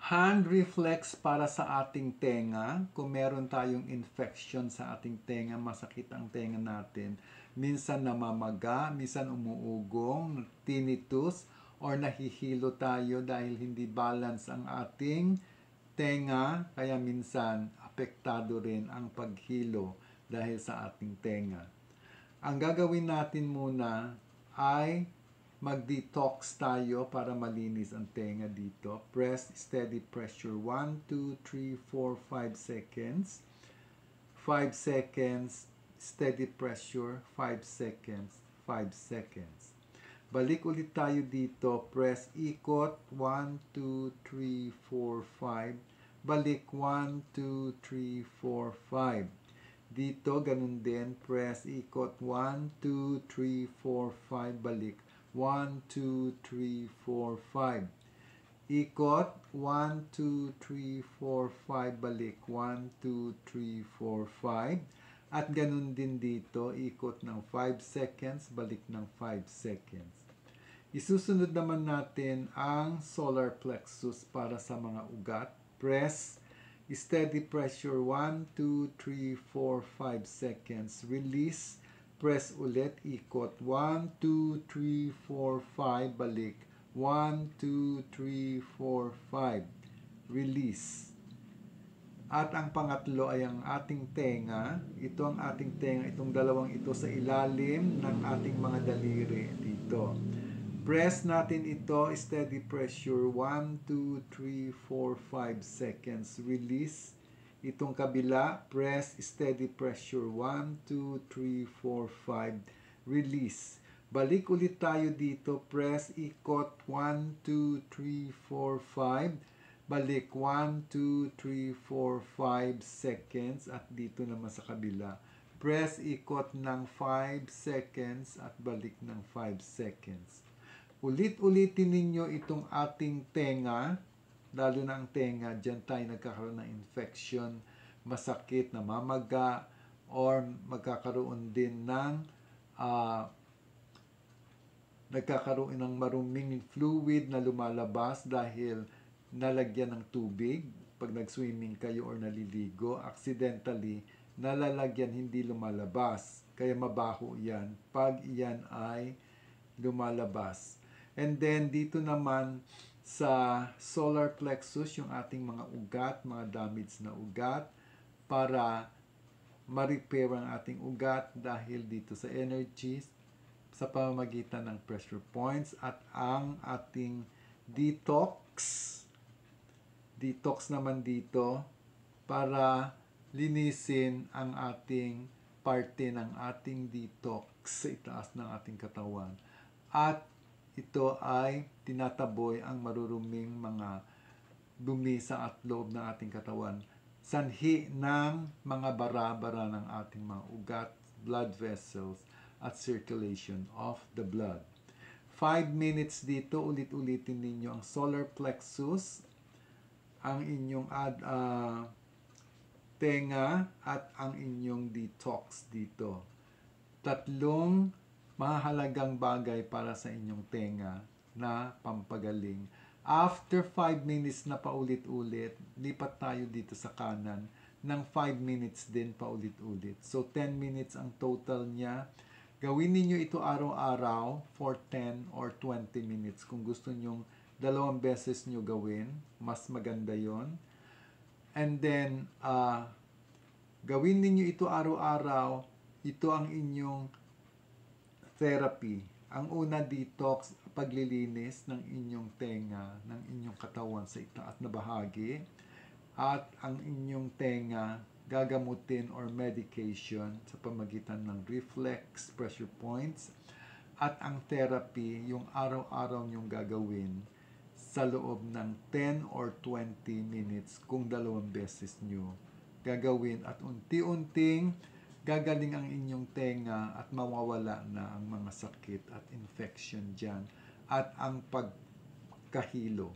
Hand reflex para sa ating tenga. Kung meron tayong infection sa ating tenga, masakit ang tenga natin. Minsan namamaga, minsan umuugong, tinnitus, or nahihilo tayo dahil hindi balance ang ating tenga. Kaya minsan apektado rin ang paghilo dahil sa ating tenga. Ang gagawin natin muna ay mag-detox tayo para malinis ang tenga dito. Press steady pressure 1, 2, 3, 4, 5 seconds. 5 seconds, steady pressure, 5 seconds, 5 seconds. Balik ulit tayo dito. Press ikot 1, 2, 3, 4, 5. Balik 1, 2, 3, 4, 5. Dito ganun din. Press ikot 1, 2, 3, 4, 5. Balik 1, 2, 3, 4, 5. Ikot 1, 2, 3, 4, 5. Balik 1, 2, 3, 4, 5. At ganun din dito, ikot ng 5 seconds, balik ng 5 seconds. Isusunod naman natin ang solar plexus para sa mga ugat. Press, steady pressure 1, 2, 3, 4, 5 seconds. Release, press ulit, ikot 1, 2, 3, 4, 5, balik 1, 2, 3, 4, 5. Release. At ang pangatlo ay ang ating tenga. Ito ang ating tenga, itong dalawang ito sa ilalim ng ating mga daliri dito. Press natin ito, steady pressure 1, 2, 3, 4, 5 seconds. Release. Itong kabila, press steady pressure 1, 2, 3, 4, 5. Release. Balik ulit tayo dito, press, ikot 1, 2, 3, 4, 5. Balik 1, 2, 3, 4, 5 seconds at dito naman sa kabila. Press ikot ng 5 seconds at balik ng 5 seconds. Ulit-ulitin ninyo itong ating tenga, lalo na ang tenga, dyan tayo nagkakaroon ng infection, masakit, namamaga, or magkakaroon din ng nagkakaroon ng maruming fluid na lumalabas dahil nalagyan ng tubig pag nag-swimming kayo or naliligo, accidentally nalalagyan, hindi lumalabas, kaya mabaho yan pag iyan ay lumalabas. And then dito naman sa solar plexus, yung ating mga ugat, mga damaged na ugat, para ma-repair ang ating ugat dahil dito sa energies sa pamamagitan ng pressure points at ang ating detox naman dito para linisin ang ating parte ng ating detox sa itaas ng ating katawan. At ito ay tinataboy ang maruruming mga dumi sa loob ng ating katawan. Sanhi ng mga bara-bara ng ating mga ugat, blood vessels, at circulation of the blood. 5 minutes dito, ulit-ulitin ninyo ang solar plexus, ang inyong tenga at ang inyong detox dito. Tatlong mahalagang bagay para sa inyong tenga na pampagaling. After 5 minutes na paulit-ulit, lipat tayo dito sa kanan ng 5 minutes din paulit-ulit. So 10 minutes ang total niya. Gawin ninyo ito araw-araw for 10 or 20 minutes. Kung gusto nyong 2 beses nyo gawin, mas maganda yon. And then, gawin ninyo ito araw-araw. Ito ang inyong therapy. Ang una, detox, paglilinis ng inyong tenga, ng inyong katawan sa itaas na bahagi. At ang inyong tenga, gagamutin or medication sa pamagitan ng reflex, pressure points. At ang therapy, yung araw-araw nyong gagawin sa loob ng 10 or 20 minutes kung 2 beses nyo gagawin at unti-unting gagaling ang inyong tenga at mawawala na ang mga sakit at infection dyan at ang pagkahilo.